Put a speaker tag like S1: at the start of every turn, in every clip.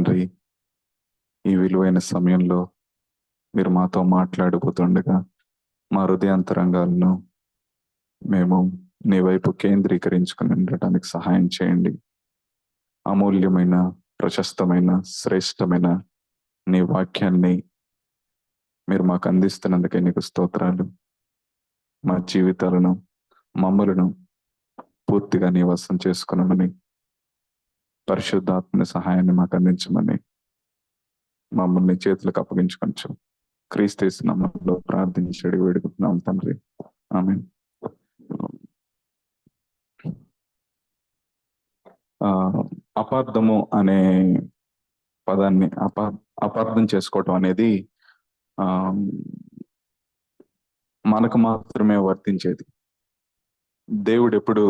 S1: తండ్రి, ఈ విలువైన సమయంలో మీరు మాతో మాట్లాడబోతుండగా మా హృదయాంతరంగాలను మేము నీ వైపు కేంద్రీకరించుకుని ఉండటానికి సహాయం చేయండి. అమూల్యమైన, ప్రశస్తమైన, శ్రేష్టమైన నీ వాక్యాన్ని మీరు మాకు అందిస్తున్నందుకే నీకు స్తోత్రాలు. మా జీవితాలను, మమ్మలను పూర్తిగా నీ వశం చేసుకున్నామని, పరిశుద్ధాత్మ సహాయాన్ని మాకు అందించమని మమ్మల్ని చేతులకు అప్పగించుకొంచు. క్రీస్తు యేసు నామములో ప్రార్థించి అడిగి వేడుకుంటున్నాం తండ్రి, ఆమేన్. అపార్థము అనే పదాన్ని అపార్థం చేసుకోవటం అనేది మనకు మాత్రమే వర్తించేది. దేవుడు ఎప్పుడు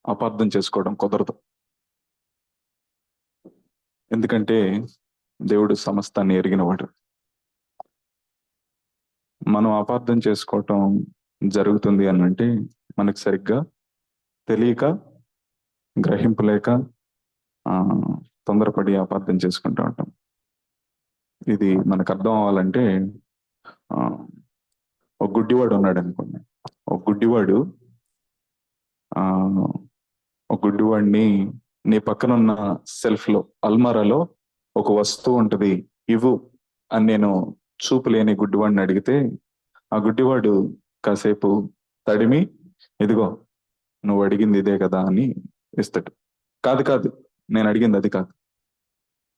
S1: అపార్థం చేసుకోవడం కుదరదు. ఎందుకంటే దేవుడు సమస్తాన్ని ఎరిగినవాడు. మనం అపార్థం చేసుకోవటం జరుగుతుంది అని అంటే మనకు సరిగ్గా తెలియక, గ్రహింపలేక తొందరపడి అపార్థం చేసుకుంటూ ఉంటాం. ఇది మనకు అర్థం అవ్వాలంటే ఒక గుడ్డివాడు ఉన్నాడు అనుకోండి. ఒక గుడ్డివాడిని నీ పక్కన ఉన్న సెల్ఫ్ లో, అల్మారాలో ఒక వస్తువు ఉంటది, ఇవ్వు అని నేను చూపు లేని గుడ్డివాడిని అడిగితే ఆ గుడ్డివాడు కాసేపు తడిమి, ఇదిగో నువ్వు అడిగింది ఇదే కదా అని ఇస్తాడు. కాదు కాదు, నేను అడిగింది అది కాదు,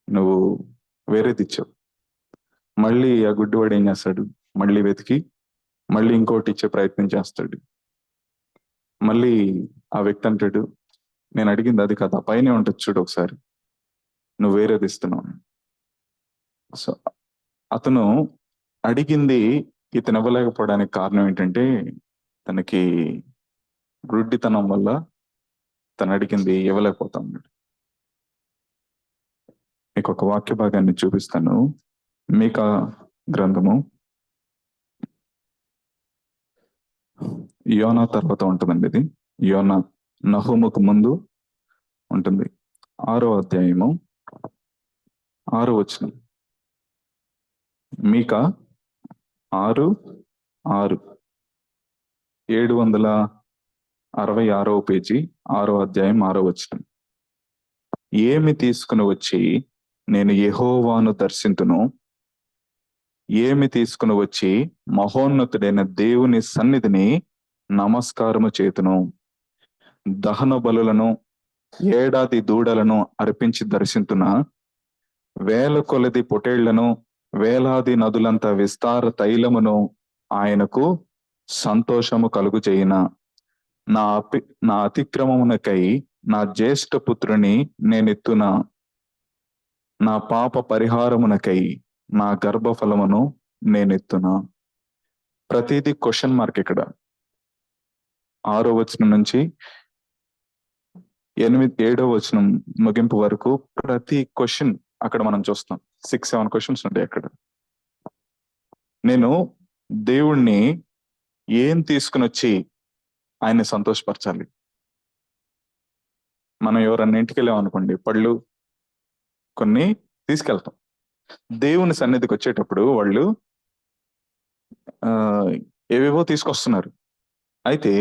S1: నువ్వు వేరేది ఇచ్చావు. మళ్ళీ ఆ గుడ్డివాడు ఏం చేస్తాడు? మళ్ళీ వెతికి మళ్ళీ ఇంకోటి ఇచ్చే ప్రయత్నం చేస్తాడు. మళ్ళీ ఆ వ్యక్తి అంటాడు, నేను అడిగింది అది కాదు, ఆ పైనే ఉంటుంది చూడు ఒకసారి, నువ్వు వేరేది ఇస్తున్నావు. సో అతను అడిగింది ఇతను ఇవ్వలేకపోవడానికి కారణం ఏంటంటే తనకి గుడ్డితనం వల్ల తను అడిగింది ఇవ్వలేకపోతా ఉన్నాడు. మీకు ఒక వాక్య భాగాన్ని చూపిస్తాను. మీకా గ్రంథము యోనా తర్వాత ఉంటుందండి. ఇది యోనా నహూముకు ముందు ఉంటుంది. 6వ అధ్యాయము 6వ వచనం. మీకా 6:6 766వ పేజీ, 6వ అధ్యాయం 6వ వచనం. ఏమి తీసుకుని వచ్చి నేను యెహోవాను దర్శింతును, ఏమి తీసుకుని వచ్చి మహోన్నతుడైన దేవుని సన్నిధిని నమస్కారము చేతును. దహన బలులను, ఏడాది దూడలను అర్పించి దర్శింతున, వేల కొలది పొటేళ్లను, వేలాది నదులంత విస్తార తైలమును ఆయనకు సంతోషము కలుగు చేయిన. నా అతిక్రమమునకై నా జ్యేష్ఠ పుత్రుని నేనెత్తున, నా పాప పరిహారమునకై నా గర్భఫలమును నేనెత్తున. ప్రతిదీ క్వశ్చన్ మార్క్. ఇక్కడ 6వ వచనం నుంచి 7వ వచనం ముగింపు వరకు ప్రతి క్వశ్చన్ అక్కడ మనం చూస్తాం. 6-7 క్వశ్చన్స్ ఉంటాయి అక్కడ. నేను దేవుణ్ణి ఏం తీసుకుని వచ్చి ఆయన్ని సంతోషపరచాలి? మనం ఎవరన్నా ఇంటికి వెళ్ళాం అనుకోండి, పళ్ళు కొన్ని తీసుకెళ్తాం. దేవుని సన్నిధికి వచ్చేటప్పుడు వాళ్ళు ఏవేవో తీసుకొస్తున్నారు. అయితే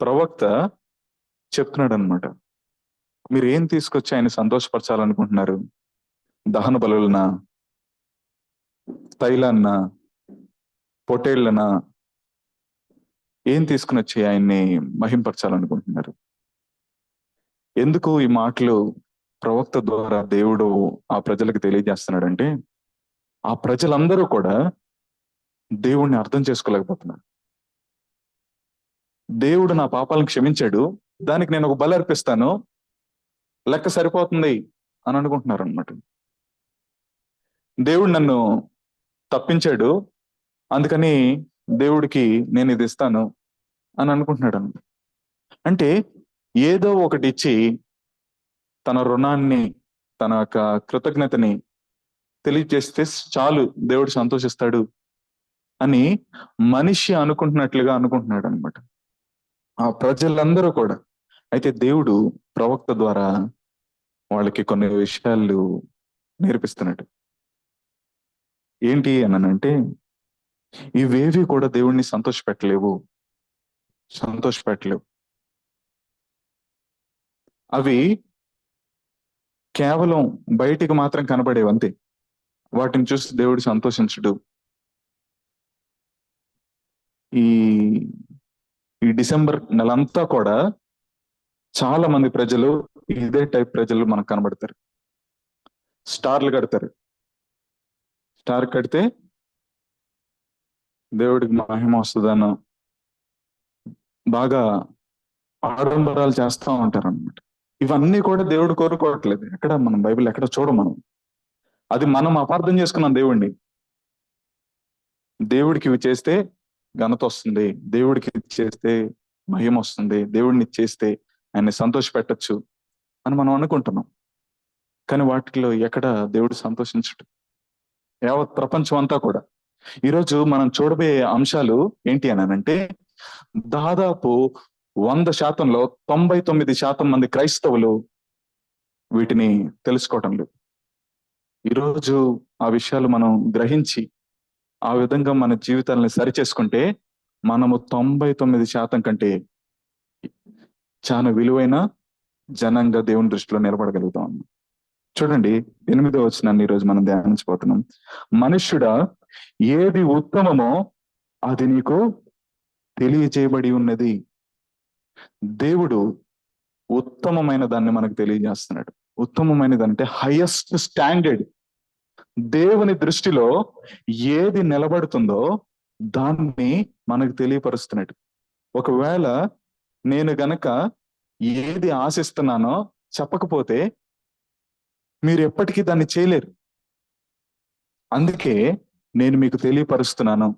S1: ప్రవక్త చెప్తున్నాడు అనమాట, మీరు ఏం తీసుకొచ్చి ఆయన సంతోషపరచాలనుకుంటున్నారు? దహన బలులనా, తైలాన్నా, పొటేళ్లనా? ఏం తీసుకుని వచ్చి ఆయన్ని మహింపరచాలనుకుంటున్నారు? ఎందుకు ఈ మాటలు ప్రవక్త ద్వారా దేవుడు ఆ ప్రజలకు తెలియజేస్తున్నాడంటే ఆ ప్రజలందరూ కూడా దేవుణ్ణి అర్థం చేసుకోలేకపోతున్నారు. దేవుడు నా పాపాలను క్షమించాడు, దానికి నేను ఒక బలి అర్పిస్తాను, లెక్క సరిపోతుంది అని అనుకుంటున్నారు అనమాట. దేవుడు నన్ను తప్పించాడు, అందుకని దేవుడికి నేను ఇది ఇస్తాను అని అనుకుంటున్నాడు అన్నమాట. అంటే ఏదో ఒకటి ఇచ్చి తన రుణాన్ని, తన యొక్క కృతజ్ఞతని తెలియజేస్తే చాలు దేవుడు సంతోషిస్తాడు అని మనిషి అనుకుంటున్నట్లుగా అనుకుంటున్నాడు అనమాట ఆ ప్రజలందరూ కూడా. అయితే దేవుడు ప్రవక్త ద్వారా వాళ్ళకి కొన్ని విషయాలు నేర్పిస్తున్నాడు. ఏంటి అనంటే, ఇవేవి కూడా దేవుణ్ణి సంతోషపెట్టలేవు. అవి కేవలం బయటికి మాత్రం కనబడేవి అంతే. వాటిని చూసి దేవుడు సంతోషించడు. ఈ ఈ డిసెంబర్ నెలంతా కూడా చాలా మంది ప్రజలు ఇదే టైప్ ప్రజలు మనకు కనబడతారు. స్టార్లు కడతారు. స్టార్ కడితే దేవుడికి మహిమ వస్తుందన్న బాగా ఆడంబరాలు చేస్తూ ఉంటారు అన్నమాట. ఇవన్నీ కూడా దేవుడు కోరుకోవట్లేదు. ఎక్కడ మనం బైబిల్ ఎక్కడ చూడం మనం. అది మనం అపార్థం చేసుకున్నాం దేవుణ్ణి. దేవుడికి ఇవి చేస్తే ఘనత వస్తుంది, దేవుడికి ఇది చేస్తే మహిమ వస్తుంది, దేవుడిని చేస్తే ఆయన్ని సంతోష పెట్టచ్చు అని మనం అనుకుంటున్నాం. కానీ వాటిలో ఎక్కడ దేవుడు సంతోషించడు. యావత్ ప్రపంచం అంతా కూడా ఈరోజు మనం చూడబోయే అంశాలు ఏంటి అని అంటే, దాదాపు 100%లో 99% మంది క్రైస్తవులు వీటిని తెలుసుకోవటం లేదు. ఈరోజు ఆ విషయాలు మనం గ్రహించి ఆ విధంగా మన జీవితాలను సరిచేసుకుంటే మనము 99% కంటే చాలా విలువైన జనంగా దేవుని దృష్టిలో నిలబడగలుగుతాం. చూడండి, 8వ వచనాన్ని ఈరోజు మనం ధ్యానించబోతున్నాం. మనుష్యుడా, ఏది ఉత్తమమో అది నీకు తెలియజేయబడి ఉన్నది. దేవుడు ఉత్తమమైన దాన్ని మనకు తెలియజేస్తున్నాడు. ఉత్తమమైనదంటే హైయెస్ట్ స్టాండర్డ్. దేవుని దృష్టిలో ఏది నిలబడుతుందో దాన్ని మనకు తెలియపరుస్తున్నాడు. ఒకవేళ నేను గనక ఏది ఆశిస్తున్నానో చెప్పకపోతే మీరు ఎప్పటికీ దాన్ని చేయలేరు. అందుకే నేను మీకు తెలియపరుస్తున్నాను.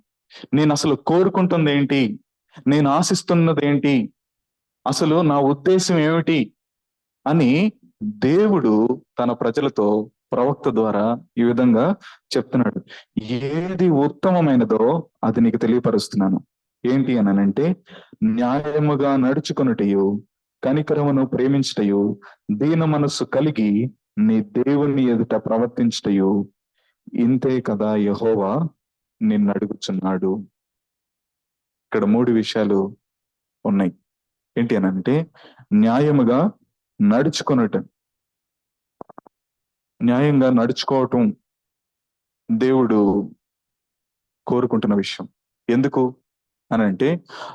S1: నేను అసలు కోరుకుంటుంది ఏంటి, నేను ఆశిస్తున్నది ఏంటి, అసలు నా ఉద్దేశం ఏమిటి అని దేవుడు తన ప్రజలతో ప్రవక్త ద్వారా ఈ విధంగా చెప్తున్నాడు. ఏది ఉత్తమమైనదో అది నీకు తెలియపరుస్తున్నాను. ఏంటి అని అంటే, న్యాయముగా నడుచుకొనుటయు, కనికరమును ప్రేమించుటయు, దీన మనస్సు కలిగి నీ దేవుని ఎదుట ప్రవర్తించుటయు, ఇంతే కదా యెహోవా నిన్ను అడుగుచున్నాడు. ఇక్కడ 3 విషయాలు ఉన్నాయి. ఏంటి అని అంటే, న్యాయముగా నడుచుకొనటం. న్యాయంగా నడుచుకోవటం దేవుడు కోరుకుంటున్న విషయం. ఎందుకు అని అంటే,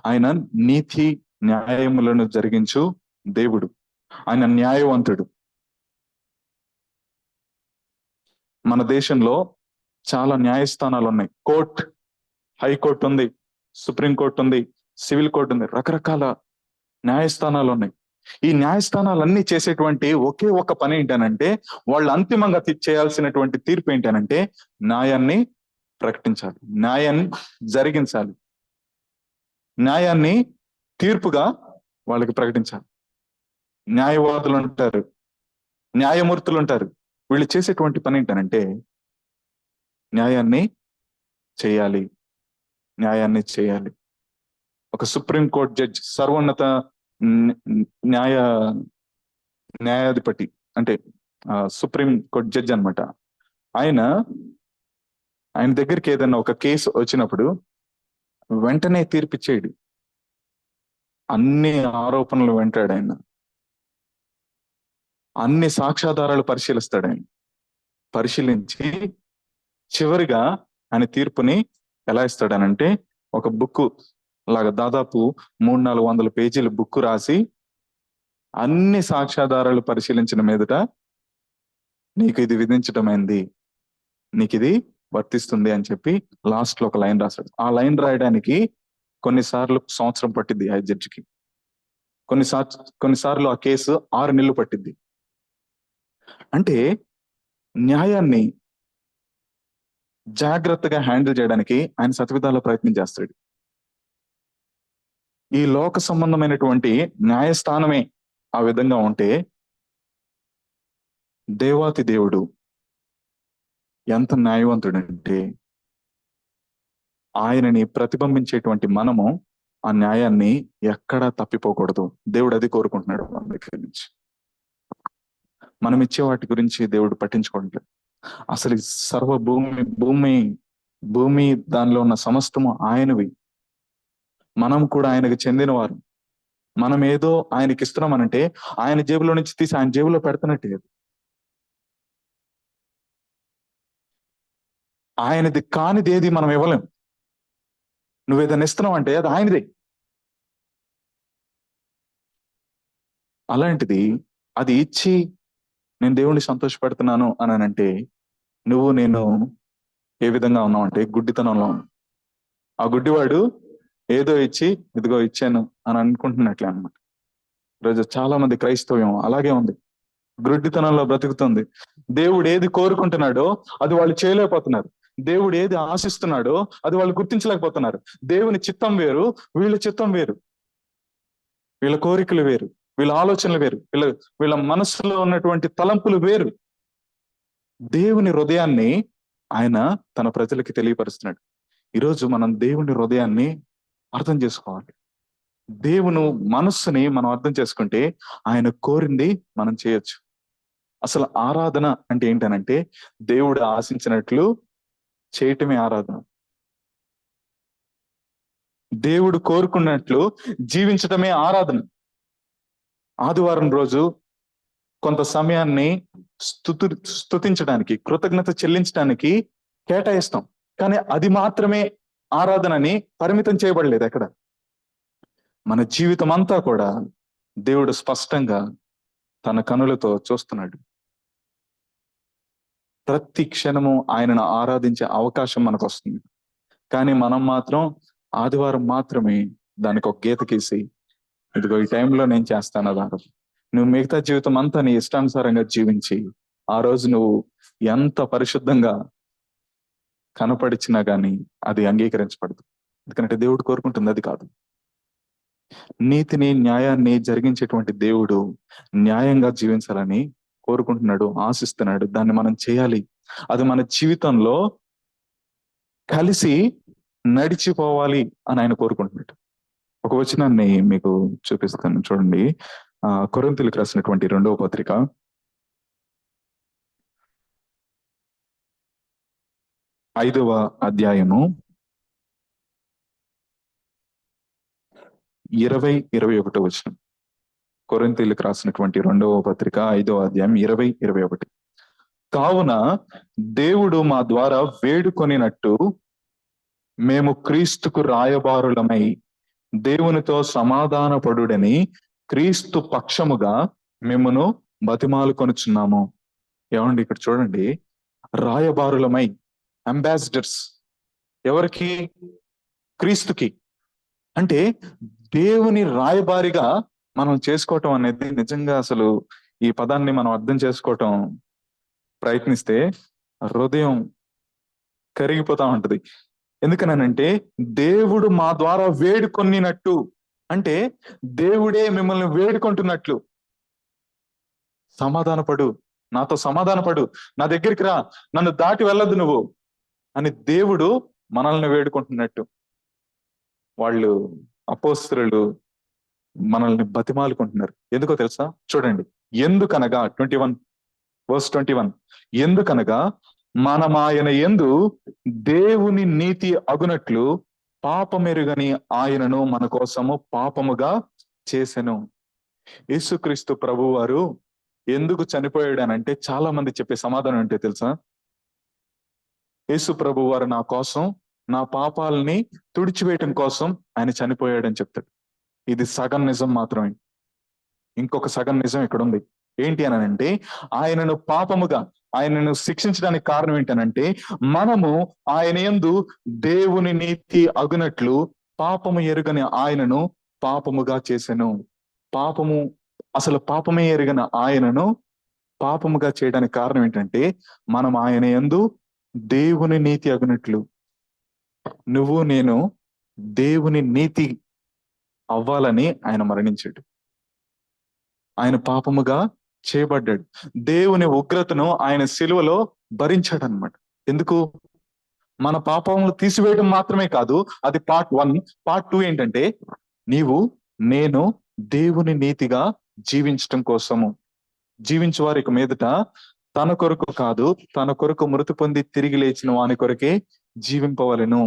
S1: ఆయన నీతి న్యాయములను జరిగించు దేవుడు. ఆయన న్యాయవంతుడు. మన దేశంలో చాలా న్యాయస్థానాలు ఉన్నాయి. హైకోర్టు ఉంది, సుప్రీంకోర్టు ఉంది, సివిల్ కోర్టు ఉంది, రకరకాల న్యాయస్థానాలు ఉన్నాయి. ఈ న్యాయస్థానాలన్నీ చేసేటువంటి ఒకే ఒక పని ఏంటనంటే, వాళ్ళు అంతిమంగా చేయాల్సినటువంటి తీర్పు ఏంటనంటే, న్యాయాన్ని ప్రకటించాలి, న్యాయాన్ని జరిగించాలి, న్యాయాన్ని తీర్పుగా వాళ్ళకి ప్రకటించాలి. న్యాయవాదులు ఉంటారు, న్యాయమూర్తులు ఉంటారు. వీళ్ళు చేసేటువంటి పని ఏంటనంటే, న్యాయాన్ని చేయాలి. ఒక సుప్రీంకోర్టు జడ్జి, సర్వోన్నత న్యాయాధిపతి అంటే సుప్రీం కోర్టు జడ్జి అనమాట. ఆయన దగ్గరికి ఏదైనా ఒక కేసు వచ్చినప్పుడు వెంటనే తీర్పిచ్చేయడు. అన్ని ఆరోపణలు వెంటాడు ఆయన, అన్ని సాక్ష్యాధారాలు పరిశీలిస్తాడు. ఆయన పరిశీలించి చివరిగా ఆయన తీర్పుని ఎలా ఇస్తాడనంటే, ఒక బుక్ లాగా దాదాపు 300-400 పేజీల బుక్ రాసి అన్ని సాక్ష్యాధారాలు పరిశీలించిన మీదట నీకు ఇది విధించటమైంది, నీకు ఇది వర్తిస్తుంది అని చెప్పి లాస్ట్ లో ఒక లైన్ రాస్తాడు. ఆ లైన్ రాయడానికి కొన్నిసార్లు సంవత్సరం పట్టిద్ది ఆ జడ్జికి, కొన్నిసార్లు ఆ కేసు 6 నెలలు పట్టిద్ది. అంటే న్యాయాన్ని జాగ్రత్తగా హ్యాండిల్ చేయడానికి ఆయన శతవిధాల ప్రయత్నం చేస్తాడు. ఈ లోక సంబంధమైనటువంటి న్యాయస్థానమే ఆ విధంగా ఉంటే, దేవాతి దేవుడు ఎంత న్యాయవంతుడంటే, ఆయనని ప్రతిబింబించేటువంటి మనము ఆ న్యాయాన్ని ఎక్కడా తప్పిపోకూడదు. దేవుడు అది కోరుకుంటున్నాడు మన దగ్గర నుంచి. మనం ఇచ్చే వాటి గురించి దేవుడు పట్టించుకోవట్లేదు. అసలు ఈ సర్వ భూమి భూమి దానిలో ఉన్న సమస్తము ఆయనవి. మనం కూడా ఆయనకు చెందినవారు. మనం ఏదో ఆయనకి ఇస్తున్నామనంటే ఆయన జేబులో నుంచి తీసి ఆయన జేబులో పెడుతున్నట్టే. ఆయనది కానిది ఏది మనం ఇవ్వలేం. నువ్వేదైనా ఇస్తున్నావు అంటే అది ఆయనదే. అలాంటిది అది ఇచ్చి నేను దేవుణ్ణి సంతోషపెడుతున్నాను అని అంటే నువ్వు నేను ఏ విధంగా ఉన్నావు అంటే గుడ్డితనంలో ఉన్నావు. ఆ గుడ్డివాడు ఏదో ఇచ్చి ఇదిగో ఇచ్చాను అని అనుకుంటున్నట్లే అనమాట. ఈరోజు చాలా మంది క్రైస్తవ్యం అలాగే ఉంది, గుడ్డితనంలో బ్రతుకుతుంది. దేవుడు ఏది కోరుకుంటున్నాడో అది వాళ్ళు చేయలేకపోతున్నారు. దేవుడు ఏది ఆశిస్తున్నాడో అది వాళ్ళు గుర్తించలేకపోతున్నారు. దేవుని చిత్తం వేరు, వీళ్ళ చిత్తం వేరు, వీళ్ళ కోరికలు వేరు, వీళ్ళ ఆలోచనలు వేరు, వీళ్ళ మనసులో ఉన్నటువంటి తలంపులు వేరు. దేవుని హృదయాన్ని ఆయన తన ప్రజలకి తెలియపరుస్తున్నాడు. ఈరోజు మనం దేవుని హృదయాన్ని అర్థం చేసుకోవాలి. దేవుని మనస్సుని మనం అర్థం చేసుకుంటే ఆయన కోరింది మనం చేయొచ్చు. అసలు ఆరాధన అంటే ఏంటనంటే దేవుడు ఆశించినట్లు చేయటమే ఆరాధన. దేవుడు కోరుకున్నట్లు జీవించటమే ఆరాధన. ఆదివారం రోజు కొంత సమయాన్ని స్తుతించడానికి, కృతజ్ఞత చెల్లించడానికి కేటాయిస్తాం. కానీ అది మాత్రమే ఆరాధనని పరిమితం చేయబడలేదు ఎక్కడ. మన జీవితం అంతా కూడా దేవుడు స్పష్టంగా తన కనులతో చూస్తున్నాడు. ప్రతి క్షణము ఆయనను ఆరాధించే అవకాశం మనకు వస్తుంది. కానీ మనం మాత్రం ఆదివారం మాత్రమే దానికి ఒక గీత గీసి ఇదిగో ఈ టైంలో నేను చేస్తాను అన్నారు. నువ్వు మిగతా జీవితం అంతా నీ ఇష్టానుసారంగా జీవించి ఆ రోజు నువ్వు ఎంత పరిశుద్ధంగా కనపడిచినా గానీ అది అంగీకరించబడదు. ఎందుకంటే దేవుడు కోరుకుంటుంది అది కాదు. నీతిని న్యాయాన్ని జరిగించేటువంటి దేవుడు న్యాయంగా జీవించాలని కోరుకుంటున్నాడు, ఆశిస్తున్నాడు. దాన్ని మనం చేయాలి. అది మన జీవితంలో కలిసి నడిచిపోవాలి అని ఆయన కోరుకుంటున్నాడు. ఒక వచనాన్ని మీకు చూపిస్తాను చూడండి. కొరింథీయులకు రాసినటువంటి 2వ పత్రిక 5వ అధ్యాయము 20-21 వచనం. కొరింథీయులకు రాసినటువంటి 2వ పత్రిక 5వ అధ్యాయం 20-21. కావున దేవుడు మా ద్వారా వేడుకొనినట్టు మేము క్రీస్తుకు రాయబారులమై దేవునితో సమాధానపడుడని క్రీస్తు పక్షముగా మిమ్మును బతిమాలుకొనుచున్నాము. ఏమండి ఇక్కడ చూడండి, రాయబారులమై, అంబాసిడర్స్. ఎవరికి? క్రీస్తుకి. అంటే దేవుని రాయబారిగా మనం చేసుకోవటం అనేది నిజంగా అసలు ఈ పదాన్ని మనం అర్థం చేసుకోవటం ప్రయత్నిస్తే హృదయం కరిగిపోతా ఉంటది. ఎందుకనంటే దేవుడు మా ద్వారా వేడుకొనినట్టు అంటే దేవుడే మిమ్మల్ని వేడుకుంటున్నట్లు. సమాధానపడు, నాతో సమాధానపడు, నా దగ్గరికి రా, నన్ను దాటి వెళ్ళదు నువ్వు అని దేవుడు మనల్ని వేడుకుంటున్నట్టు. వాళ్ళు అపోస్తలులు మనల్ని బతిమాలుకుంటున్నారు. ఎందుకో తెలుసా? చూడండి, ఎందుకనగా 21 ఎందుకనగా మనమాయన యందు దేవుని నీతి అగునట్లు పాపమెరుగని ఆయనను మన కోసము పాపముగా చేసెను. యేసుక్రీస్తు ప్రభు వారు ఎందుకు చనిపోయాడనంటే చాలా మంది చెప్పే సమాధానం ఏంటో తెలుసా? యేసు ప్రభు వారు నా కోసం, నా పాపాలని తుడిచివేయటం కోసం ఆయన చనిపోయాడని చెప్తాడు. ఇది సగం నిజం మాత్రమే. ఇంకొక సగం నిజం ఇక్కడ ఉంది. ఏంటి అనంటే ఆయనను పాపముగా, ఆయనను శిక్షించడానికి కారణం ఏంటనంటే మనము ఆయన యందు దేవుని నీతి అగునట్లు పాపము ఎరుగని ఆయనను పాపముగా చేసెను. అసలు పాపమే ఎరుగని ఆయనను పాపముగా చేయడానికి కారణం ఏంటంటే మనం ఆయన యందు దేవుని నీతి అగునట్లు. నువ్వు నేను దేవుని నీతి అవ్వాలని ఆయన మరణించాడు. ఆయన పాపముగా చేయబడ్డాడు. దేవుని ఉగ్రతను ఆయన సిలువలో భరించాడు అనమాట. ఎందుకు? మన పాపములు తీసివేయడం మాత్రమే కాదు, అది పార్ట్ 1. పార్ట్ 2 ఏంటంటే నేను దేవుని నీతిగా జీవించటం కోసము. జీవించువారు ఇక మీదట తన కొరకు కాదు, తన కొరకు మృతి పొంది తిరిగి లేచిన వాని కొరకే జీవింపవలెను.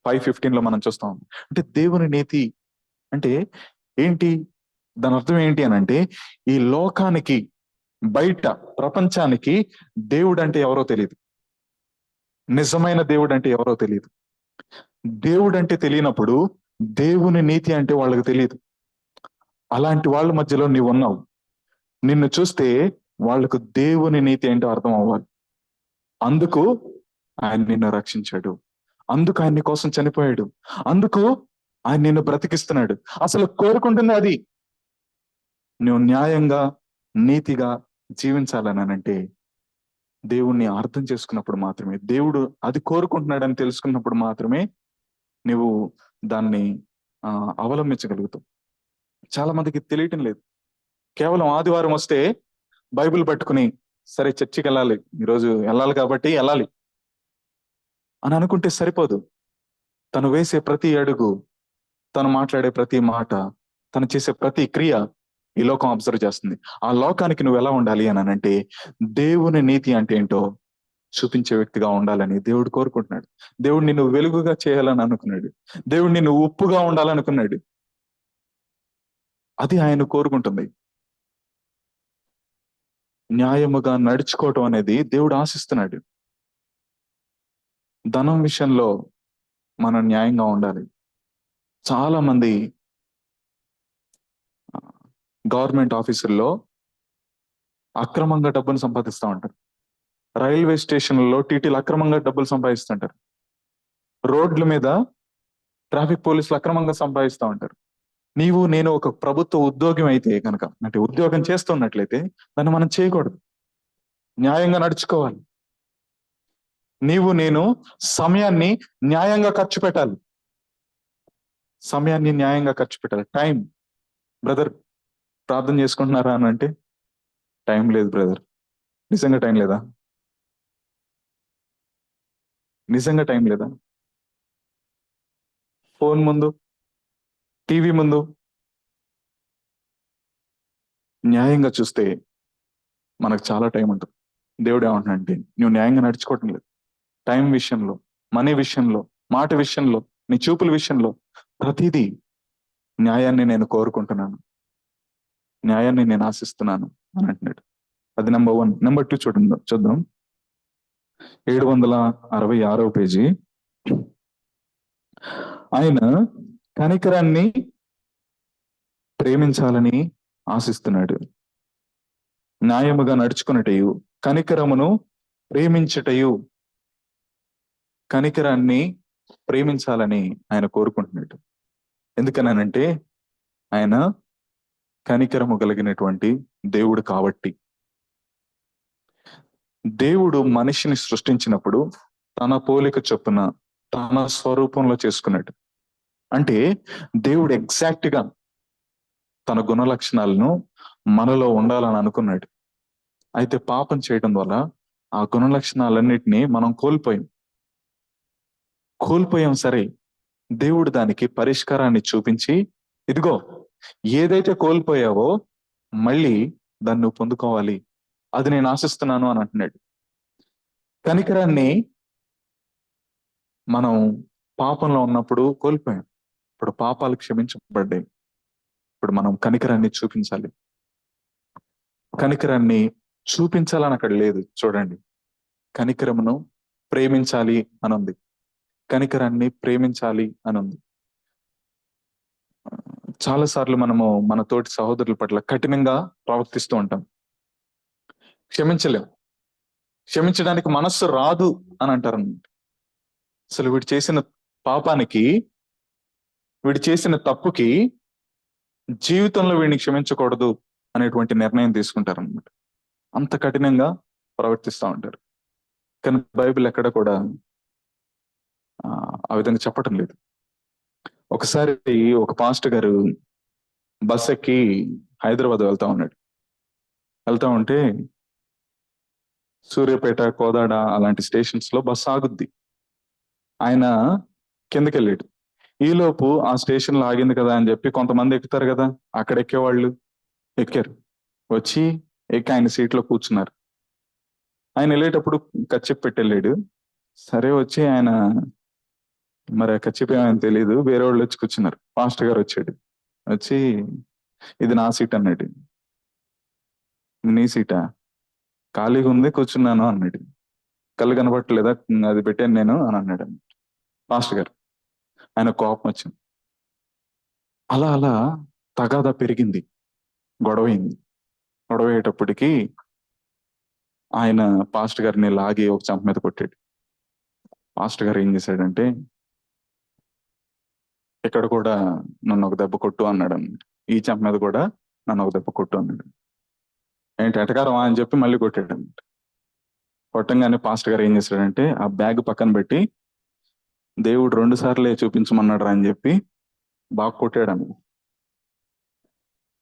S1: 5:15 లో మనం చూస్తాం. అంటే దేవుని నీతి అంటే ఏంటి? దాని అర్థం ఏంటి అని అంటే, ఈ లోకానికి బయట ప్రపంచానికి దేవుడు అంటే ఎవరో తెలియదు. నిజమైన దేవుడు అంటే ఎవరో తెలియదు. దేవుడు అంటే తెలియనప్పుడు దేవుని నీతి అంటే వాళ్ళకి తెలియదు. అలాంటి వాళ్ళ మధ్యలో నీవు ఉన్నావు. నిన్ను చూస్తే వాళ్ళకు దేవుని నీతి ఏంటో అర్థం అవ్వాలి. అందుకు ఆయన నిన్ను రక్షించాడు, అందుకు ఆయన నీ కోసం చనిపోయాడు, అందుకు ఆయన నిన్ను బ్రతికిస్తున్నాడు. అసలు కోరుకుంటుంది అది. నువ్వు న్యాయంగా నీతిగా జీవించాలని అంటే దేవుణ్ణి అర్థం చేసుకున్నప్పుడు మాత్రమే, దేవుడు అది కోరుకుంటున్నాడని తెలుసుకున్నప్పుడు మాత్రమే నువ్వు దాన్ని అవలంబించగలుగుతావు. చాలా మందికి తెలియటం లేదు. కేవలం ఆదివారం వస్తే బైబిల్ పట్టుకుని, సరే చర్చికి వెళ్ళాలి, ఈరోజు వెళ్ళాలి కాబట్టి వెళ్ళాలి అని అనుకుంటే సరిపోదు. తను వేసే ప్రతి అడుగు, తను మాట్లాడే ప్రతి మాట, తను చేసే ప్రతి క్రియ ఈ లోకం అబ్జర్వ్ చేస్తుంది. ఆ లోకానికి నువ్వు ఎలా ఉండాలి అని అంటే, దేవుని నీతి అంటే ఏంటో చూపించే వ్యక్తిగా ఉండాలని దేవుడు కోరుకుంటున్నాడు. దేవుడు నిన్ను వెలుగుగా చేయాలని అనుకున్నాడు. దేవుడు నిన్ను ఉప్పుగా ఉండాలనుకున్నాడు. అది ఆయన కోరుకుంటుంది. న్యాయముగా నడుచుకోవటం అనేది దేవుడు ఆశిస్తున్నాడు. ధనం విషయంలో మనం న్యాయంగా ఉండాలి. చాలా మంది గవర్నమెంట్ ఆఫీసుల్లో అక్రమంగా డబ్బును సంపాదిస్తూ ఉంటారు. రైల్వే స్టేషన్లలో టీటీలు అక్రమంగా డబ్బులు సంపాదిస్తుంటారు. రోడ్ల మీద ట్రాఫిక్ పోలీసులు అక్రమంగా సంపాదిస్తూ ఉంటారు. నీవు నేను ఒక ప్రభుత్వ ఉద్యోగం అయితే కనుక, అంటే ఉద్యోగం చేస్తున్నట్లయితే దాన్ని మనం చేయకూడదు. న్యాయంగా నడుచుకోవాలి. నీవు నేను సమయాన్ని న్యాయంగా ఖర్చు పెట్టాలి. సమయాన్ని న్యాయంగా ఖర్చు పెట్టాలి. టైం, బ్రదర్ ప్రార్థన చేసుకుంటున్నారా అని అంటే, టైం లేదు బ్రదర్. నిజంగా టైం లేదా? నిజంగా టైం లేదా? ఫోన్ ముందు, టీవీ ముందు న్యాయంగా చూస్తే మనకు చాలా టైం ఉంటుంది. దేవుడు ఏమంటున్నా అంటే, నువ్వు న్యాయంగా నడుచుకోవటం లేదు. టైం విషయంలో, మనీ విషయంలో, మాట విషయంలో, నీ చూపుల విషయంలో, ప్రతిదీ న్యాయాన్ని నేను కోరుకుంటున్నాను, న్యాయాన్ని నేను ఆశిస్తున్నాను అని అంటున్నాడు. అది నెంబర్ 1. నెంబర్ 2 చూద్దాం. 766వ పేజీ. ఆయన కనికరాన్ని ప్రేమించాలని ఆశిస్తున్నాడు. న్యాయముగా నడుచుకున్నటయు, కనికరమును ప్రేమించటయు, కనికరాన్ని ప్రేమించాలని ఆయన కోరుకుంటున్నాడు. ఎందుకనంటే ఆయన కనికరము కలిగినటువంటి దేవుడు కాబట్టి. దేవుడు మనిషిని సృష్టించినప్పుడు తన పోలిక చొప్పున తన స్వరూపంలో చేసుకున్నాడు. అంటే దేవుడు ఎగ్జాక్ట్ గా తన గుణ లక్షణాలను మనలో ఉండాలని అనుకున్నాడు. అయితే పాపం చేయడం వల్ల ఆ గుణ లక్షణాలన్నిటినీ మనం కోల్పోయాం. సరే, దేవుడు దానికి పరిష్కారాన్ని చూపించి, ఇదిగో ఏదైతే కోల్పోయావో మళ్ళీ దాన్ని నువ్వు పొందుకోవాలి, అది నేను ఆశిస్తున్నాను అని అంటున్నాడు. కనికరాన్ని మనం పాపంలో ఉన్నప్పుడు కోల్పోయాం. ఇప్పుడు పాపాలు క్షమించబడ్డాయి. ఇప్పుడు మనం కనికరాన్ని చూపించాలి. కనికరాన్ని చూపించాలని అక్కడ లేదు. చూడండి, కనికరమును ప్రేమించాలి అని ఉంది. కనికరాన్ని ప్రేమించాలి అని ఉంది. చాలా సార్లు మనము మన తోటి సహోదరుల పట్ల కఠినంగా ప్రవర్తిస్తూ ఉంటాం. క్షమించడానికి మనస్సు రాదు అని అంటారు. అసలు వీడు చేసిన పాపానికి, వీడు చేసిన తప్పుకి జీవితంలో వీడిని క్షమించకూడదు అనేటువంటి నిర్ణయం తీసుకుంటారు అనమాట. అంత కఠినంగా ప్రవర్తిస్తూ ఉంటారు. కానీ బైబిల్ ఎక్కడ కూడా ఆ విధంగా చెప్పటం లేదు. ఒకసారి ఒక పాస్టర్ గారు బస్ ఎక్కి హైదరాబాద్ వెళ్తా ఉంటే సూర్యాపేట, కోదాడ అలాంటి స్టేషన్స్ లో బస్సు ఆగుద్ది. ఆయన కిందకి వెళ్ళాడు. ఈలోపు ఆ స్టేషన్ లో ఆగింది కదా అని చెప్పి కొంతమంది ఎక్కుతారు కదా, అక్కడ ఎక్కేవాళ్ళు ఎక్కారు. వచ్చి ఎక్కి ఆయన సీట్లో కూర్చున్నారు. ఆయన వెళ్ళేటప్పుడు కచ్చెప్ పెట్టి వెళ్ళాడు. సరే వచ్చి ఆయన మరి ఆ కచ్చెప్ ఏమైనా తెలియదు, వేరే వాళ్ళు వచ్చి కూర్చున్నారు. పాస్టర్ గారు వచ్చాడు, వచ్చి ఇది నా సీట్ అన్నాడు. "ఇది నీ సీటా? ఖాళీగా ఉంది, కూర్చున్నాను" అన్నాడు. కళ్ళు కనబట్టలేదా? అది పెట్టాను నేను" అని అన్నాడు పాస్టర్ గారు. ఆయన కోపం వచ్చింది. అలా అలా తగాదా పెరిగింది, గొడవైంది. గొడవయ్యేటప్పటికి ఆయన పాస్టర్ గారిని లాగి ఒక చెంప మీద కొట్టాడు. పాస్టర్ గారు ఏం చేశాడంటే, ఇక్కడ కూడా నన్ను ఒక దెబ్బ కొట్టు అన్నాడు అన్నమాట. ఈ చెంప మీద కూడా నన్ను ఒక దెబ్బ కొట్టు అన్నాడు. ఏంటి ఎటకారమా అని చెప్పి మళ్ళీ కొట్టాడు అన్నమాట. కొట్టంగానే పాస్టర్ గారు ఏం చేశాడంటే, ఆ బ్యాగ్ పక్కన పెట్టి, దేవుడు 2 సార్లే చూపించమన్నాడు రా అని చెప్పి బాగా కొట్టాడు అన్నమాట.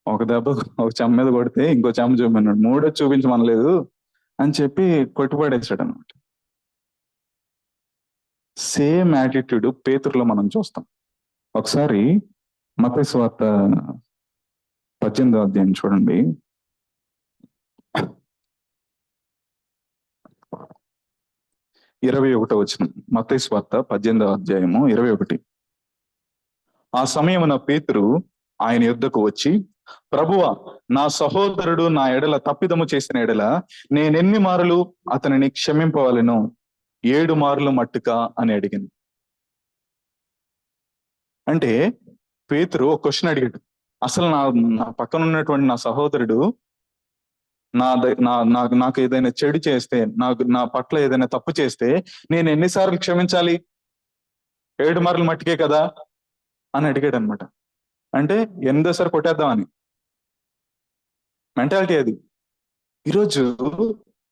S1: ఒక దెబ్బ ఒక చెంప మీద కొడితే ఇంకో చెంప చూపమన్నాడు, 3 చూపించమనలేదు అని చెప్పి కొట్టిపడేసాడు అనమాట. సేమ్ యాటిట్యూడ్ పేతురులో మనం చూస్తాం. ఒకసారి మత్తయి సువార్త 18వ అధ్యాయం చూడండి. 21వ వచనం. మత్తయి సువార్త 18వ అధ్యాయము 21. ఆ సమయమున పేతురు ఆయన యొద్దకు వచ్చి, ప్రభువా, నా సహోదరుడు నా ఎడల తప్పిదము చేసిన ఎడల నేనెన్ని మారులు అతనిని క్షమింపవలెను? 7 మార్లు మట్టుగా అని అడిగింది. అంటే పేతురు ఒక క్వశ్చన్ అడిగాడు. అసలు నా పక్కన ఉన్నటువంటి నా సహోదరుడు నాకు ఏదైనా చెడు చేస్తే, నా పట్ల ఏదైనా తప్పు చేస్తే నేను ఎన్నిసార్లు క్షమించాలి? 7 మార్లు మట్టుకే కదా అని అడిగాడు అనమాట. అంటే 8వ కొట్టేద్దామని మెంటాలిటీ అది. ఈరోజు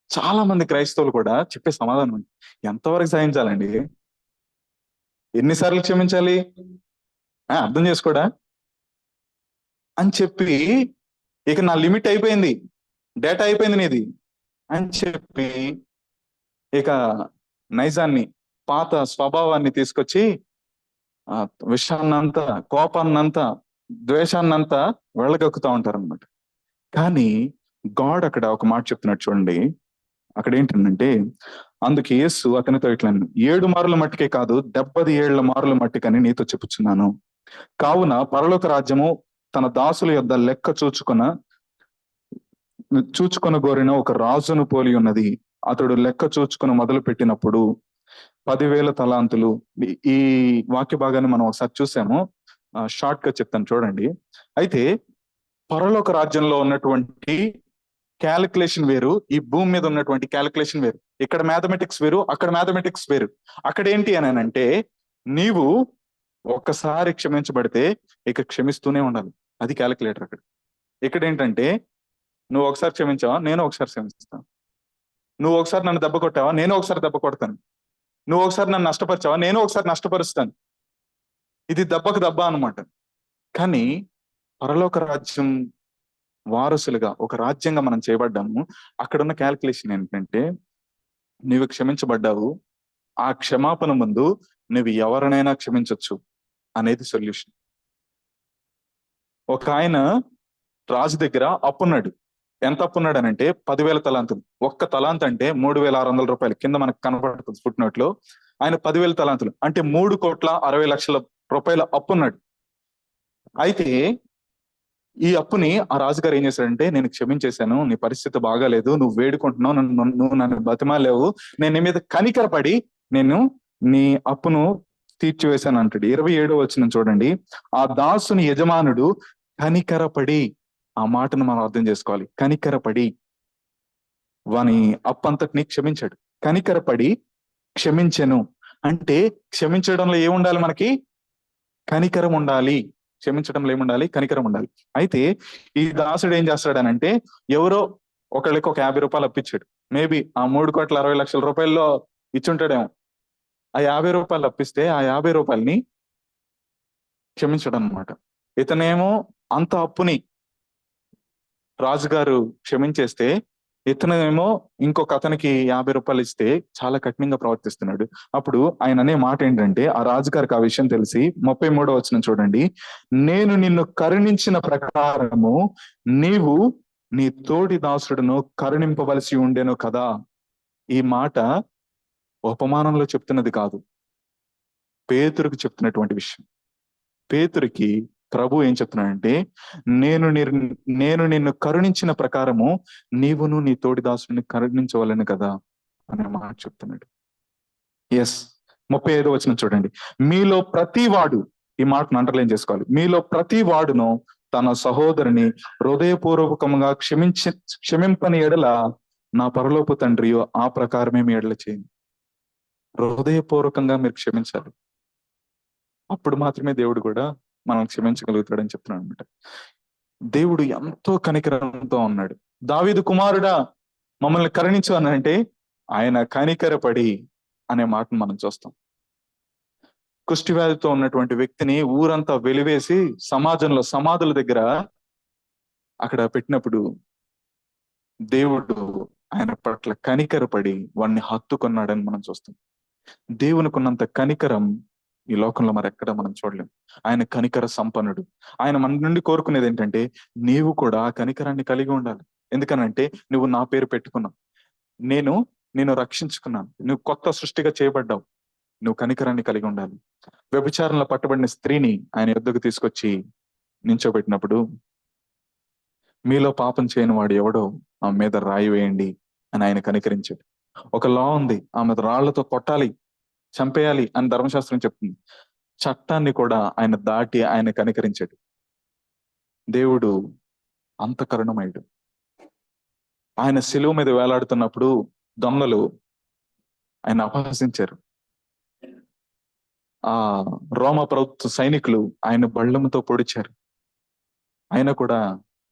S1: చాలా మంది క్రైస్తవులు కూడా చెప్పే సమాధానం, ఎంతవరకు సహించాలండి? ఎన్నిసార్లు క్షమించాలి? అర్థం చేసుకోడా అని చెప్పి, ఇక నా లిమిట్ అయిపోయింది, డేటా అయిపోయింది నీది అని చెప్పి, ఇక నైజాన్ని, పాత స్వభావాన్ని తీసుకొచ్చి విషాన్నంతా, కోపాన్నంతా, ద్వేషాన్నంతా వెళ్ళగక్కుతా ఉంటారు అనమాట. కానీ గాడ్ అక్కడ ఒక మాట చెప్తున్నాడు చూడండి. అక్కడ ఏంటంటే, అందుకు యేసు అతనితో ఇట్లా, 7 మార్లు మట్టికే కాదు 77 మార్లు మట్టికని నీతో చెప్పుచున్నాను. కావున పరలోక రాజ్యము తన దాసుల యొద్ద లెక్క చూచుకొన గోరిన ఒక రాజును పోలి ఉన్నది. అతడు లెక్క చూచుకొని మొదలు పెట్టినప్పుడు 10,000 తలాంతులు. ఈ వాక్య భాగాన్ని మనం ఒకసారి చూసాము, షార్ట్ గా చెప్తాను చూడండి. అయితే పరలోక రాజ్యంలో ఉన్నటువంటి క్యాలిక్యులేషన్ వేరు, ఈ భూమి మీద ఉన్నటువంటి క్యాలిక్యులేషన్ వేరు. ఇక్కడ మ్యాథమెటిక్స్ వేరు, అక్కడ మ్యాథమెటిక్స్ వేరు. అక్కడ ఏంటి అని అంటే, నీవు ఒక్కసారి క్షమించబడితే ఇక క్షమిస్తూనే ఉండాలి, అది క్యాలిక్యులేటర్. ఇక్కడ ఏంటంటే, నువ్వు ఒకసారి క్షమించావా, నేను ఒకసారి క్షమిస్తాను. నువ్వు ఒకసారి నన్ను దెబ్బ కొట్టావా, నేను ఒకసారి దెబ్బ కొడతాను. నువ్వు ఒకసారి నన్ను నష్టపరిచావా, నేను ఒకసారి నష్టపరుస్తాను. ఇది దెబ్బకు దెబ్బ అనమాట. కానీ పరలోక రాజ్యం వారసులుగా, ఒక రాజ్యంగా మనం చేయబడ్డాము. అక్కడ ఉన్న క్యాల్కులేషన్ ఏంటంటే, నీవు క్షమించబడ్డావు, ఆ క్షమాపణ ముందు నువ్వు ఎవరినైనా క్షమించవచ్చు అనేది సొల్యూషన్. ఒక ఆయన రాజు దగ్గర అప్పున్నాడు. ఎంత అప్పున్నాడు అని అంటే 10,000 తలాంతులు. ఒక్క తలాంత్ అంటే 3,600 రూపాయలు. కింద మనకు కనబడుతుంది ఫుట్ నోట్ లో. ఆయన 10,000 తలాంతులు అంటే 3,60,00,000 రూపాయల అప్పున్నాడు. అయితే ఈ అప్పుని ఆ రాజుగారు ఏం చేశాడంటే, నేను క్షమించేశాను, నీ పరిస్థితి బాగాలేదు, నువ్వు వేడుకుంటున్నావు, నువ్వు నన్ను బతిమాలేవు, నేను నీ మీద కనికరపడి నేను నీ అప్పును తీర్చివేశాను అంటాడు. 27వ వచనం చూడండి. ఆ దాసుని యజమానుడు కనికరపడి, ఆ మాటను మనం అర్థం చేసుకోవాలి, కనికరపడి వాని అప్పంతటిని క్షమించాడు. కనికరపడి క్షమించెను అంటే, క్షమించడంలో ఏముండాలి? మనకి కనికరం ఉండాలి. క్షమించడంలో ఏముండాలి? కనికరం ఉండాలి. అయితే ఈ దాసుడు ఏం చేస్తాడనంటే, ఎవరో ఒకళ్ళకి ఒక 50 రూపాయలు అప్పించాడు. మేబీ ఆ 3,60,00,000 రూపాయల్లో ఇచ్చుంటాడేమో. ఆ 50 రూపాయలు అప్పిస్తే ఆ 50 రూపాయలని క్షమించడం అనమాట. ఇతనేమో అంత అప్పుని రాజుగారు క్షమించేస్తే, ఇతనేమో ఇంకొక అతనికి 50 రూపాయలు ఇస్తే చాలా కఠినంగా ప్రవర్తిస్తున్నాడు. అప్పుడు ఆయన అనే మాట ఏంటంటే, ఆ రాజుగారికి ఆ విషయం తెలిసి 33వ వచనం చూడండి. నేను నిన్ను కరుణించిన ప్రకారము నీవు నీ తోడి దాసుడును కరుణింపవలసి ఉండెను కదా. ఈ మాట ఉపమానంలో చెప్తున్నది కాదు, పేతురుకు చెప్తున్నటువంటి విషయం. పేతురికి ప్రభు ఏం చెప్తున్నాడంటే, నేను నేను నిన్ను కరుణించిన ప్రకారము నీవును నీ తోడి దాసుడిని కరుణించవలను కదా అనే మాట చెప్తున్నాడు. ఎస్, 35వ వచనం చూడండి. మీలో ప్రతి వాడు, ఈ మాటను అండర్లైన్ చేసుకోవాలి, మీలో ప్రతి వాడును తన సహోదరుని హృదయపూర్వకంగా క్షమింపని ఎడల నా పరలోపు తండ్రి ఆ ప్రకారమే మీ ఎడల చేయండి. హృదయపూర్వకంగా మీరు క్షమించాలి, అప్పుడు మాత్రమే దేవుడు కూడా మనం క్షమించగలుగుతాడని చెప్తున్నాడు అనమాట. దేవుడు ఎంతో కనికరంతో ఉన్నాడు. దావీదు కుమారుడా మమ్మల్ని కరుణించు అని అంటే ఆయన కనికరపడి అనే మాటను మనం చూస్తాం. కుష్టి వ్యాధితో ఉన్నటువంటి వ్యక్తిని ఊరంతా వెలివేసి సమాజంలో సమాధుల దగ్గర అక్కడ పెట్టినప్పుడు దేవుడు ఆయన పట్ల కనికరపడి వాడిని హత్తుకున్నాడని మనం చూస్తాం. దేవునికి ఉన్నంత కనికరం ఈ లోకంలో మరి ఎక్కడ మనం చూడలేం. ఆయన కనికర సంపన్నుడు. ఆయన మన నుండి కోరుకునేది ఏంటంటే, నీవు కూడా ఆ కనికరాన్ని కలిగి ఉండాలి. ఎందుకనంటే నువ్వు నా పేరు పెట్టుకున్నావు, నేను రక్షించుకున్నాను, నువ్వు కొత్త సృష్టిగా చేయబడ్డావు, నువ్వు కనికరాన్ని కలిగి ఉండాలి. వ్యభిచారంలో పట్టబడిన స్త్రీని ఆయన యొద్దకు తీసుకొచ్చి నించోబెట్టినప్పుడు, మీలో పాపం చేయని వాడు ఎవడో ఆమె మీద రాయి వేయండి అని ఆయన కనికరించాడు. ఒక లా ఉంది, ఆమె రాళ్లతో కొట్టాలి, చంపేయాలి అని ధర్మశాస్త్రం చెప్తుంది. చట్టాన్ని కూడా ఆయన దాటి ఆయన కనికరించాడు. దేవుడు అంత కరుణమయుడు. ఆయన శిలువ మీద వేలాడుతున్నప్పుడు దొంగలు ఆయన అపహసించారు. ఆ రోమ ప్రభుత్వ సైనికులు ఆయన బళ్ళముతో పొడిచారు. ఆయన కూడా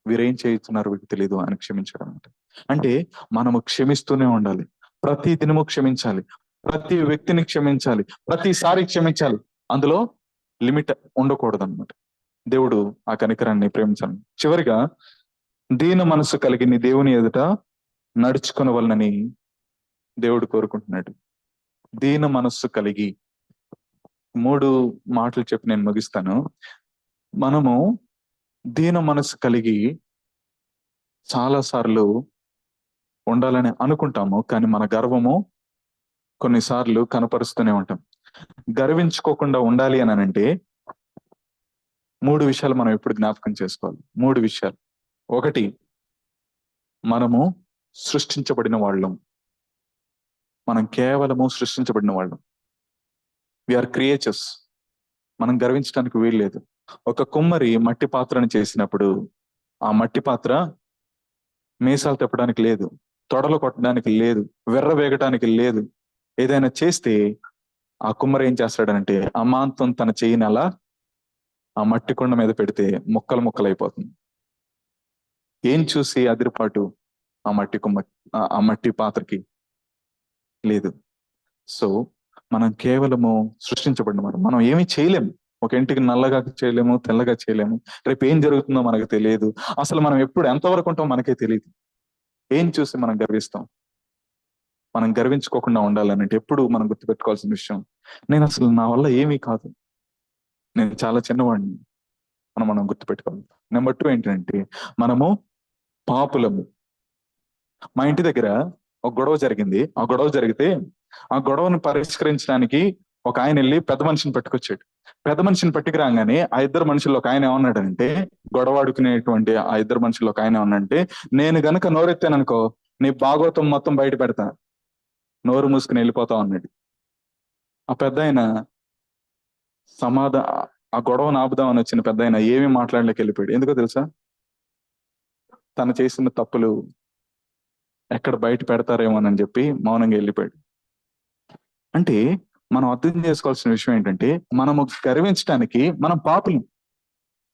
S1: వీరేం చేస్తున్నారు వీరికి తెలియదు అని క్షమించాడు అనమాట. అంటే మనము క్షమిస్తూనే ఉండాలి, ప్రతి దినము క్షమించాలి, ప్రతి వ్యక్తిని క్షమించాలి, ప్రతిసారి క్షమించాలి. అందులో లిమిట్ ఉండకూడదు అనమాట. దేవుడు ఆ కనికరాన్ని ప్రేమించాలి. చివరిగా, దీన మనసు కలిగి నీ దేవుని ఎదుట నడుచుకొనవలనని దేవుడు కోరుకుంటున్నాడు. దీన మనస్సు కలిగి, 3 మాటలు చెప్పి నేను ముగిస్తాను. మనము దీన మనసు కలిగి చాలా సార్లు ఉండాలని అనుకుంటాము, కానీ మన గర్వము కొన్నిసార్లు కనపరుస్తూనే ఉంటాం. గర్వించుకోకుండా ఉండాలి అని అంటే 3 విషయాలు మనం ఎప్పుడు జ్ఞాపకం చేసుకోవాలి. 3 విషయాలు. 1, మనము సృష్టించబడిన వాళ్ళం. మనం కేవలము సృష్టించబడిన వాళ్ళం. We are creatures. మనం గర్వించడానికి వీల్లేదు. ఒక కుమ్మరి మట్టి పాత్రను చేసినప్పుడు ఆ మట్టి పాత్ర మీసాలు తిప్పడానికి లేదు, తొడలు కొట్టడానికి లేదు, వెర్ర వేగటానికి లేదు. ఏదైనా చేస్తే ఆ కుమ్మరి ఏం చేస్తాడంటే అమాంతం తన చెయ్యిని అలా ఆ మట్టి కొండ మీద పెడితే ముక్కలు ముక్కలైపోతుంది. ఏం చూసి అదిరిపాటు ఆ మట్టి పాత్రకి లేదు. సో మనం కేవలము సృష్టించబడిన మనం ఏమీ చేయలేము. ఒక ఇంటికి నల్లగా చేయలేము, తెల్లగా చేయలేము. రేపు ఏం జరుగుతుందో మనకు తెలియదు. అసలు మనం ఎప్పుడు ఎంతవరకు ఉంటామో మనకే తెలియదు. ఏం చూసి మనం గర్విస్తాం? మనం గర్వించుకోకుండా ఉండాలనంటే ఎప్పుడు మనం గుర్తుపెట్టుకోవాల్సిన విషయం, నేను అసలు నా వల్ల ఏమీ కాదు, నేను చాలా చిన్నవాడిని మనం గుర్తుపెట్టుకోవాలి. నెంబర్ 2 ఏంటంటే మనము పాపులము. మా ఇంటి దగ్గర ఒక గొడవ జరిగింది. ఆ గొడవ జరిగితే ఆ గొడవను పరిష్కరించడానికి ఒక ఆయన వెళ్ళి పెద్ద మనిషిని పట్టుకొచ్చాడు. పెద్ద మనిషిని పట్టుకురాగానే ఆ 2 మనుషుల్లో ఒక ఆయన ఏమన్నాడంటే, గొడవ ఆడుకునేటువంటి ఆ 2 మనుషుల్లో ఒక ఆయన ఏమన్నాడంటే, నేను గనక నోరెత్తాననుకో నీ భాగవతం మొత్తం బయట పెడతా, నోరు మూసుకుని వెళ్ళిపోతావు అన్నాడు. ఆ పెద్ద ఆయన ఆ గొడవను ఆపుదామని వచ్చిన పెద్ద ఆయన ఏమీ మాట్లాడలేక వెళ్ళిపోయాడు. ఎందుకో తెలుసా? తను చేసిన తప్పులు ఎక్కడ బయట పెడతారేమోనని చెప్పి మౌనంగా వెళ్ళిపోయాడు. అంటే మనం అర్థం చేసుకోవాల్సిన విషయం ఏంటంటే, మనము గర్వించడానికి మనం పాపులం.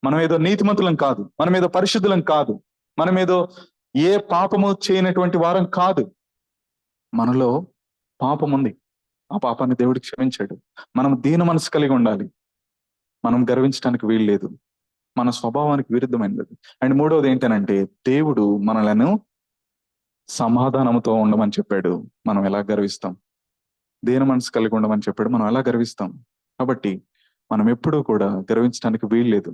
S1: మనం ఏదో నీతిమంతులం కాదు, మనం ఏదో పరిశుద్ధులం కాదు, మనం ఏదో ఏ పాపము చేయనటువంటి వారం కాదు. మనలో పాపం ఉంది, ఆ పాపాన్ని దేవుడు క్షమించాడు. మనం దీన మనసు కలిగి ఉండాలి. మనం గర్వించడానికి వీలు లేదు, మన స్వభావానికి విరుద్ధమైనది. అండ్ 3వది ఏంటనంటే, దేవుడు మనలను సమాధానంతో ఉండమని చెప్పాడు. మనం ఎలా గర్విస్తాం? దీన మనసు కలిగి ఉండమని చెప్పాడు, మనం ఎలా గర్విస్తాం? కాబట్టి మనం ఎప్పుడూ కూడా గర్వించడానికి వీల్లేదు.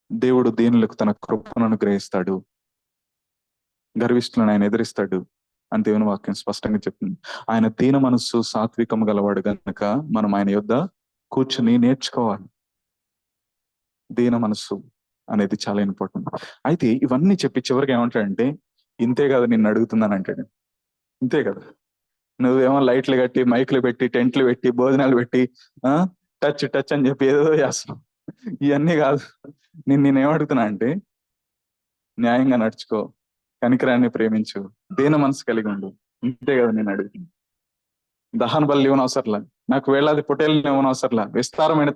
S1: దేవుడు దీనులకు తన కృపను అనుగ్రహిస్తాడు. గర్విష్ఠులను ఆయన ఎదిరిస్తాడు అని దేవుని వాక్యం స్పష్టంగా చెప్తుంది. ఆయన దీన మనస్సు సాత్వికము గలవాడు గనుక మనం ఆయన యొద్ద కూర్చుని నేర్చుకోవాలి. దీన మనస్సు అనేది చాలా ఇంపార్టెంట్. అయితే ఇవన్నీ చెప్పి చివరికి ఏమంటాడంటే, ఇంతే కదా నిన్ను అడుగుతున్నాను అంటాడు. ఇంతే కదా, నువ్వేమో లైట్లు కట్టి మైకులు పెట్టి టెంట్లు పెట్టి భోజనాలు పెట్టి టచ్ టచ్ అని చెప్పి ఏదో చేస్తున్నావు. ఇవన్నీ కాదు, నేనేమడుగుతున్నా అంటే, న్యాయంగా నడుచుకో, కనికరాన్ని ప్రేమించు, దీన మనసు కలిగి ఉండు. ఇంతే కదా నేను అడుగుతున్నా. దహన బలి ఇవ్వనవసరంలా, నాకు వేలాది పొటేళ్ళు ఇవ్వనవసరంలా, విస్తారమైన